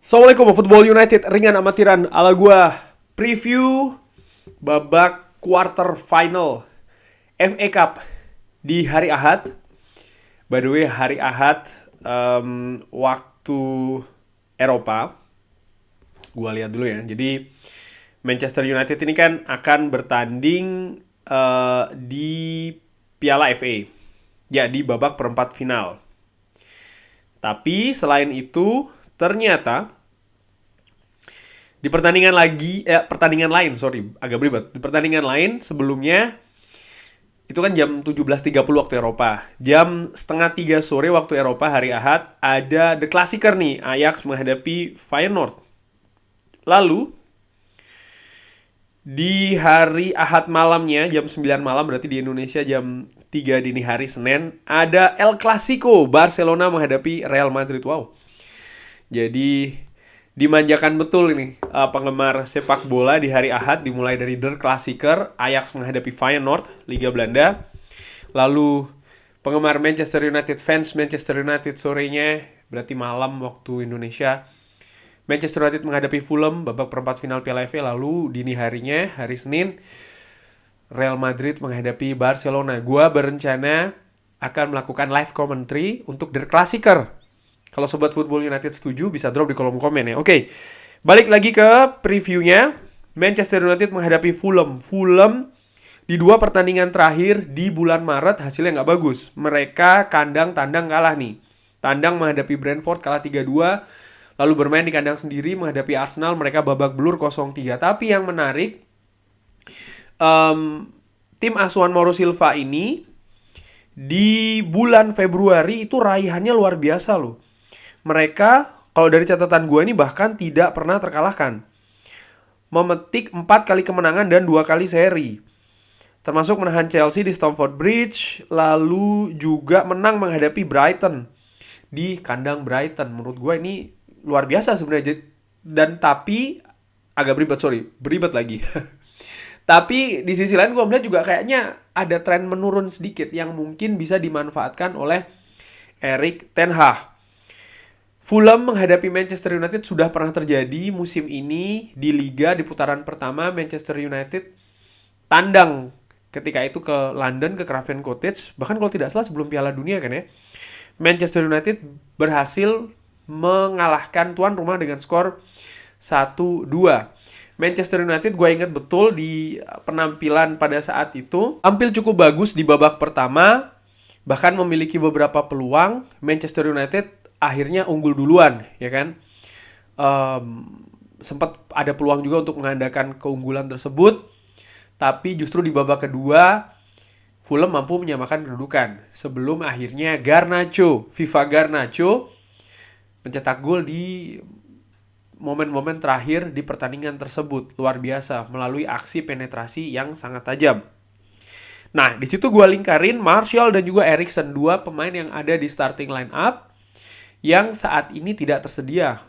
Assalamualaikum, Football United ringan amatiran ala gua preview babak quarter final FA Cup di hari Ahad. By the way, hari Ahad waktu Eropa. Gua lihat dulu ya. Jadi Manchester United ini kan akan bertanding di Piala FA. Ya, di babak perempat final. Tapi selain itu ternyata di pertandingan agak beribet. Di pertandingan lain sebelumnya itu kan jam 17.30 waktu Eropa. Jam setengah 3 sore waktu Eropa hari Ahad ada The Klassiker nih, Ajax menghadapi Feyenoord. Lalu di hari Ahad malamnya jam 9 malam, berarti di Indonesia jam 3 dini hari Senin, ada El Clasico, Barcelona menghadapi Real Madrid. Wow. Jadi dimanjakan betul ini penggemar sepak bola di hari Ahad, dimulai dari Der Klassiker, Ajax menghadapi Feyenoord, Liga Belanda. Lalu penggemar Manchester United, fans Manchester United sorenya, berarti malam waktu Indonesia, Manchester United menghadapi Fulham, babak perempat final Piala FA. Lalu dini harinya, hari Senin, Real Madrid menghadapi Barcelona. Gua berencana akan melakukan live commentary untuk Der Klassiker. Kalau Sobat Football United setuju, bisa drop di kolom komen ya. Oke, balik lagi ke previewnya. Manchester United menghadapi Fulham. Fulham di 2 pertandingan terakhir di bulan Maret hasilnya nggak bagus. Mereka kandang-tandang kalah nih. Tandang menghadapi Brentford kalah 3-2. Lalu bermain di kandang sendiri menghadapi Arsenal. Mereka babak belur 0-3. Tapi yang menarik, tim asuhan Mauro Silva ini di bulan Februari itu raihannya luar biasa loh. Mereka, kalau dari catatan gue ini bahkan tidak pernah terkalahkan. Memetik 4 kali kemenangan dan 2 kali seri. Termasuk menahan Chelsea di Stamford Bridge. Lalu juga menang menghadapi Brighton di kandang Brighton. Menurut gue ini luar biasa sebenarnya. Dan tapi, agak beribet lagi. Tapi di sisi lain gue melihat juga kayaknya ada tren menurun sedikit yang mungkin bisa dimanfaatkan oleh Erik ten Hag. Fulham menghadapi Manchester United sudah pernah terjadi musim ini di Liga di putaran pertama. Manchester United tandang ketika itu ke London, ke Craven Cottage. Bahkan kalau tidak salah sebelum Piala Dunia kan ya. Manchester United berhasil mengalahkan tuan rumah dengan skor 1-2. Manchester United gue ingat betul di penampilan pada saat itu. Tampil cukup bagus di babak pertama. Bahkan memiliki beberapa peluang. Manchester United akhirnya unggul duluan, ya kan? Sempat ada peluang juga untuk mengandalkan keunggulan tersebut, tapi justru di babak kedua Fulham mampu menyamakan kedudukan sebelum akhirnya Viva Garnacho mencetak gol di momen-momen terakhir di pertandingan tersebut. Luar biasa melalui aksi penetrasi yang sangat tajam. Nah, di situ gue lingkarin Martial dan juga Eriksen, 2 pemain yang ada di starting line up yang saat ini tidak tersedia.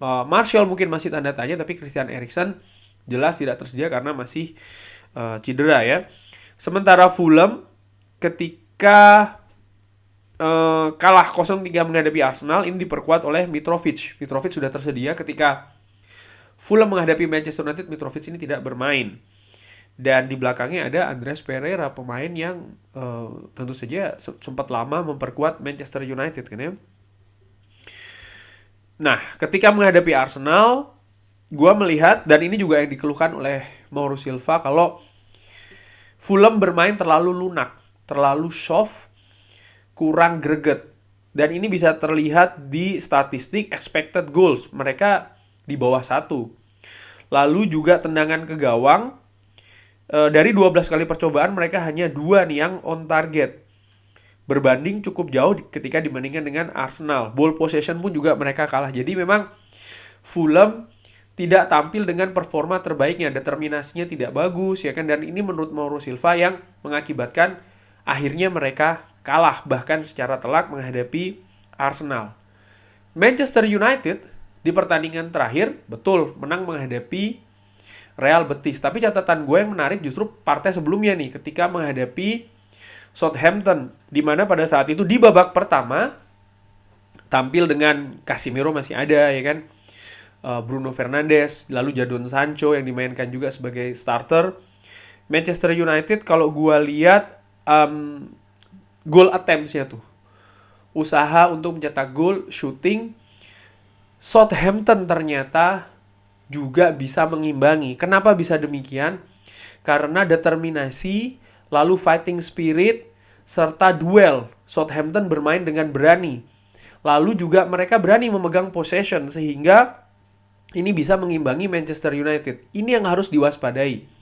Martial mungkin masih tanda tanya, tapi Christian Eriksen jelas tidak tersedia karena masih cedera ya. Sementara Fulham ketika kalah 0-3 menghadapi Arsenal, ini diperkuat oleh Mitrovic. Mitrovic sudah tersedia ketika Fulham menghadapi Manchester United. Mitrovic ini tidak bermain. Dan di belakangnya ada Andreas Pereira, pemain yang tentu saja sempat lama memperkuat Manchester United kan ya. Nah, ketika menghadapi Arsenal, gue melihat, dan ini juga yang dikeluhkan oleh Mauro Silva, kalau Fulham bermain terlalu lunak, terlalu soft, kurang greget. Dan ini bisa terlihat di statistik expected goals. Mereka di bawah 1. Lalu juga tendangan ke gawang, dari 12 kali percobaan mereka hanya 2 nih yang on target. Berbanding cukup jauh ketika dibandingkan dengan Arsenal. Ball possession pun juga mereka kalah. Jadi memang Fulham tidak tampil dengan performa terbaiknya. Determinasinya tidak bagus ya kan. Dan ini menurut Mauro Silva yang mengakibatkan akhirnya mereka kalah bahkan secara telak menghadapi Arsenal. Manchester United di pertandingan terakhir betul menang menghadapi Real Betis. Tapi catatan gue yang menarik justru partai sebelumnya nih, ketika menghadapi Southampton, di mana pada saat itu di babak pertama tampil dengan Casemiro masih ada ya kan. Bruno Fernandes, lalu Jadon Sancho yang dimainkan juga sebagai starter. Manchester United kalau gue lihat goal attempts-nya tuh, usaha untuk mencetak gol, shooting, Southampton ternyata juga bisa mengimbangi. Kenapa bisa demikian? Karena determinasi, lalu fighting spirit, serta duel. Southampton bermain dengan berani. Lalu juga mereka berani memegang possession, sehingga ini bisa mengimbangi Manchester United. Ini yang harus diwaspadai.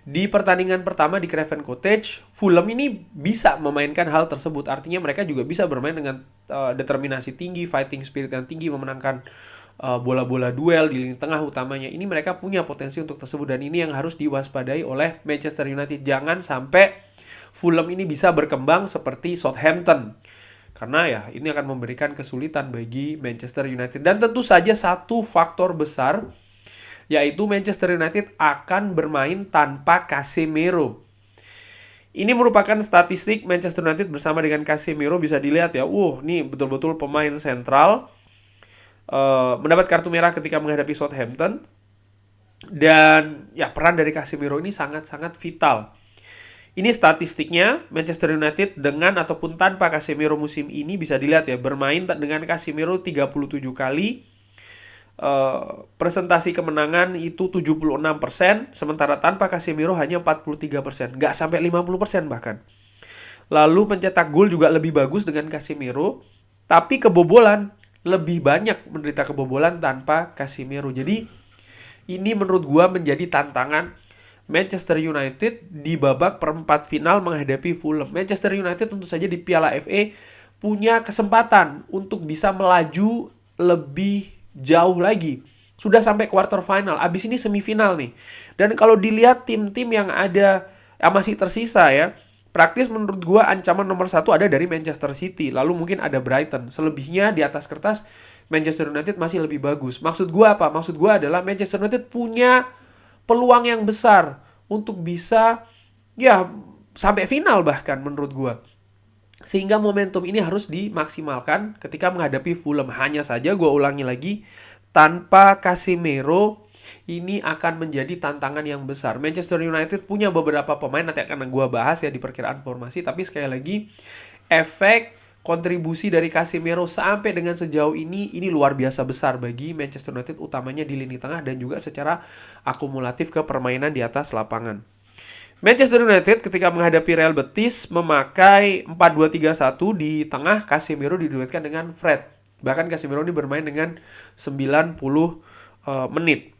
Di pertandingan pertama di Craven Cottage, Fulham ini bisa memainkan hal tersebut. Artinya mereka juga bisa bermain dengan determinasi tinggi, fighting spirit yang tinggi, memenangkan bola-bola duel di lini tengah utamanya. Ini mereka punya potensi untuk tersebut, dan ini yang harus diwaspadai oleh Manchester United. Jangan sampai Fulham ini bisa berkembang seperti Southampton. Karena ya ini akan memberikan kesulitan bagi Manchester United. Dan tentu saja satu faktor besar, yaitu Manchester United akan bermain tanpa Casemiro. Ini merupakan statistik Manchester United bersama dengan Casemiro, bisa dilihat ya. Ini betul-betul pemain sentral. Mendapat kartu merah ketika menghadapi Southampton. Dan ya peran dari Casemiro ini sangat-sangat vital. Ini statistiknya, Manchester United dengan ataupun tanpa Casemiro musim ini bisa dilihat ya. Bermain dengan Casemiro 37 kali. Presentasi kemenangan itu 76%, sementara tanpa Casemiro hanya 43%, nggak sampai 50% bahkan. Lalu pencetak gol juga lebih bagus dengan Casemiro, tapi kebobolan lebih banyak, menderita kebobolan tanpa Casemiro. Jadi ini menurut gua menjadi tantangan Manchester United di babak perempat final menghadapi Fulham. Manchester United tentu saja di Piala FA punya kesempatan untuk bisa melaju lebih jauh lagi. Sudah sampai quarter final, abis ini semifinal nih. Dan kalau dilihat tim-tim yang ada, yang masih tersisa ya, praktis menurut gue ancaman nomor 1 ada dari Manchester City. Lalu mungkin ada Brighton. Selebihnya di atas kertas Manchester United masih lebih bagus. Maksud gue apa? Maksud gue adalah Manchester United punya peluang yang besar untuk bisa ya sampai final bahkan menurut gue. Sehingga momentum ini harus dimaksimalkan ketika menghadapi Fulham. Hanya saja gue ulangi lagi, tanpa Casemiro ini akan menjadi tantangan yang besar. Manchester United punya beberapa pemain, nanti akan gue bahas ya di perkiraan formasi. Tapi sekali lagi, efek kontribusi dari Casemiro sampai dengan sejauh ini luar biasa besar bagi Manchester United, utamanya di lini tengah dan juga secara akumulatif ke permainan di atas lapangan. Manchester United ketika menghadapi Real Betis memakai 4-2-3-1, di tengah Casemiro diduetkan dengan Fred. Bahkan Casemiro ini bermain dengan 90 menit.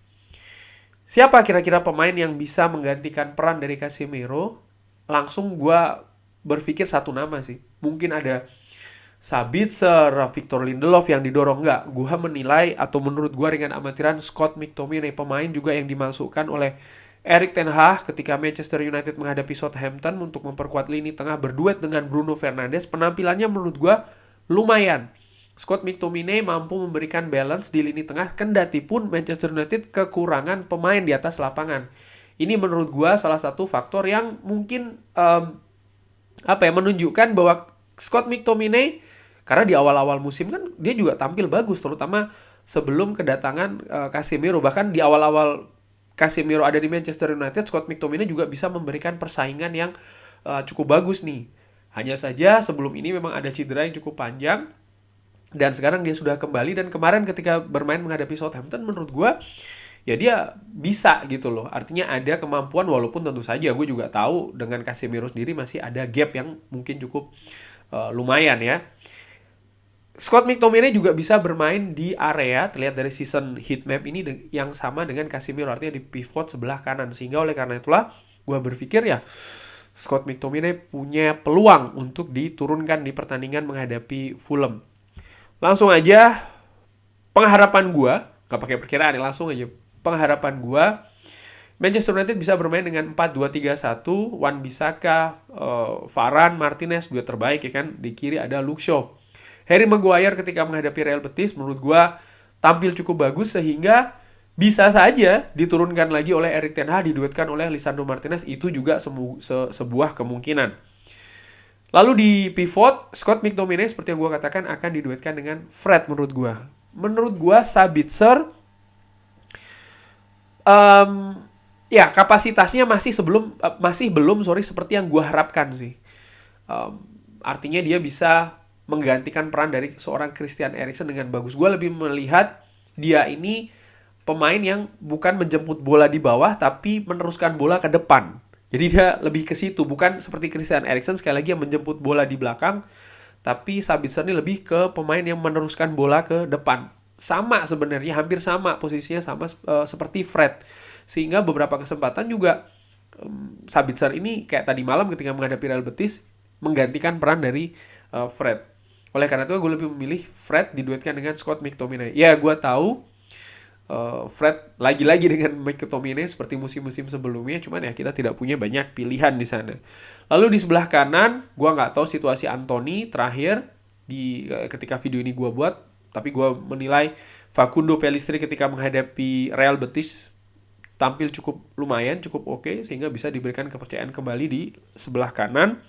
Siapa kira-kira pemain yang bisa menggantikan peran dari Casemiro? Langsung gue berpikir satu nama sih. Mungkin ada Sabitzer, Victor Lindelof yang didorong. Enggak, gue menilai atau menurut gue dengan amatiran Scott McTominay, pemain juga yang dimasukkan oleh Erik ten Hag ketika Manchester United menghadapi Southampton untuk memperkuat lini tengah berduet dengan Bruno Fernandes. Penampilannya menurut gue lumayan. Scott McTominay mampu memberikan balance di lini tengah, kendati pun Manchester United kekurangan pemain di atas lapangan. Ini menurut gue salah satu faktor yang mungkin menunjukkan bahwa Scott McTominay, karena di awal-awal musim kan dia juga tampil bagus, terutama sebelum kedatangan Casemiro. Bahkan di awal-awal Casemiro ada di Manchester United, Scott McTominay juga bisa memberikan persaingan yang cukup bagus nih. Hanya saja sebelum ini memang ada cedera yang cukup panjang, dan sekarang dia sudah kembali. Dan kemarin ketika bermain menghadapi Southampton, menurut gue ya dia bisa gitu loh. Artinya ada kemampuan, walaupun tentu saja gue juga tahu dengan Casemiro sendiri masih ada gap yang mungkin cukup lumayan ya. Scott McTominay juga bisa bermain di area, terlihat dari season heatmap ini yang sama dengan Casemiro, artinya di pivot sebelah kanan. Sehingga oleh karena itulah gue berpikir ya Scott McTominay punya peluang untuk diturunkan di pertandingan menghadapi Fulham. Langsung aja pengharapan gue, gak pakai perkiraan ya, langsung aja pengharapan gue, Manchester United bisa bermain dengan 4-2-3-1, Wan-Bissaka, Varane, Martinez, dua terbaik ya kan. Di kiri ada Luke Shaw. Harry Maguire ketika menghadapi Real Betis menurut gue tampil cukup bagus, sehingga bisa saja diturunkan lagi oleh Erik ten Hag, diduetkan oleh Lisandro Martinez. Itu juga sebuah kemungkinan. Lalu di pivot, Scott McTominay seperti yang gue katakan akan diduetkan dengan Fred menurut gue. Menurut gue Sabitzer Em, ya kapasitasnya masih belum seperti yang gue harapkan sih. Em, Artinya dia bisa menggantikan peran dari seorang Christian Eriksen dengan bagus. Gue lebih melihat dia ini pemain yang bukan menjemput bola di bawah tapi meneruskan bola ke depan. Jadi dia lebih ke situ, bukan seperti Christian Eriksen sekali lagi yang menjemput bola di belakang, tapi Sabitzer ini lebih ke pemain yang meneruskan bola ke depan. Sama sebenarnya, hampir sama posisinya, sama seperti Fred. Sehingga beberapa kesempatan juga Sabitzer ini kayak tadi malam ketika menghadapi Real Betis menggantikan peran dari Fred. Oleh karena itu gue lebih memilih Fred diduetkan dengan Scott McTominay. Ya gue tahu Fred lagi-lagi dengan McTominay seperti musim-musim sebelumnya, cuman ya kita tidak punya banyak pilihan di sana. Lalu di sebelah kanan, gue nggak tahu situasi Anthony terakhir di ketika video ini gue buat, tapi gue menilai Facundo Pellistri ketika menghadapi Real Betis tampil cukup lumayan, cukup oke, sehingga bisa diberikan kepercayaan kembali di sebelah kanan.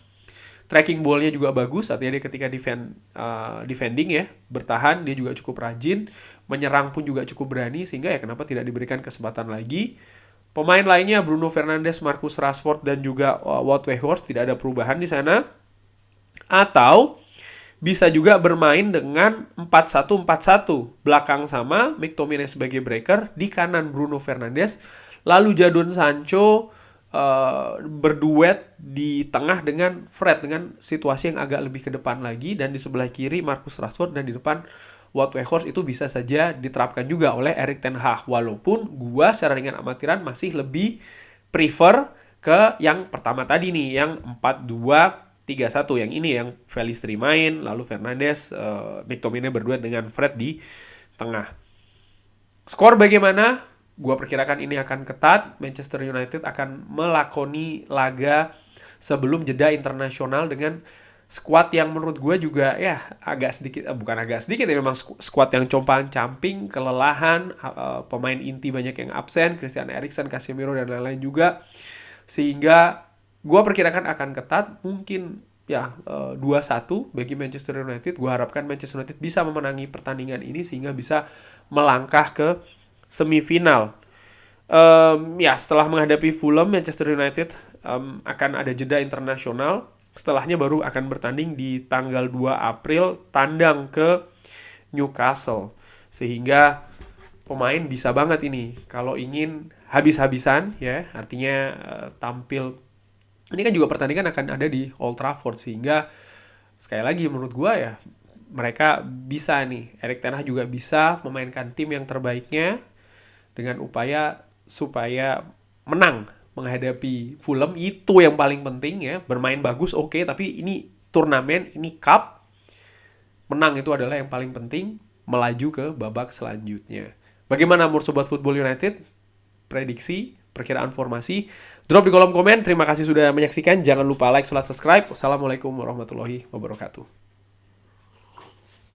Tracking ball-nya juga bagus, artinya dia ketika defending ya, bertahan, dia juga cukup rajin, menyerang pun juga cukup berani, sehingga ya kenapa tidak diberikan kesempatan lagi. Pemain lainnya Bruno Fernandes, Marcus Rashford, dan juga Wout Weghorst, tidak ada perubahan di sana. Atau bisa juga bermain dengan 4-1-4-1. Belakang sama, McTominay sebagai breaker, di kanan Bruno Fernandes, lalu Jadon Sancho berduet di tengah dengan Fred dengan situasi yang agak lebih ke depan lagi, dan di sebelah kiri Marcus Rashford, dan di depan Wout Weghorst. Itu bisa saja diterapkan juga oleh Erik ten Hag, walaupun gua secara ringan amatiran masih lebih prefer ke yang pertama tadi nih, yang 4-2-3-1, yang ini yang Pellistri main, lalu Fernandes, McTominay berduet dengan Fred di tengah. Skor bagaimana? Gua perkirakan ini akan ketat. Manchester United akan melakoni laga sebelum jeda internasional dengan squad yang menurut gue juga ya agak sedikit, bukan agak sedikit ya, memang squad yang compang-camping, kelelahan, pemain inti banyak yang absen, Christian Eriksen, Casemiro, dan lain-lain juga. Sehingga gue perkirakan akan ketat, mungkin ya 2-1 bagi Manchester United. Gue harapkan Manchester United bisa memenangi pertandingan ini sehingga bisa melangkah ke semifinal. Ya setelah menghadapi Fulham, Manchester United akan ada jeda internasional. Setelahnya baru akan bertanding di tanggal 2 April tandang ke Newcastle. Sehingga pemain bisa banget ini kalau ingin habis-habisan ya, artinya tampil. Ini kan juga pertandingan akan ada di Old Trafford, sehingga sekali lagi menurut gua ya mereka bisa nih, Erik ten Hag juga bisa memainkan tim yang terbaiknya dengan upaya supaya menang menghadapi Fulham. Itu yang paling penting ya. Bermain bagus oke, tapi ini turnamen, ini cup, menang itu adalah yang paling penting, melaju ke babak selanjutnya. Bagaimana menurut Sobat Football United? Prediksi, perkiraan formasi, drop di kolom komen. Terima kasih sudah menyaksikan. Jangan lupa like, subscribe. Wassalamualaikum warahmatullahi wabarakatuh.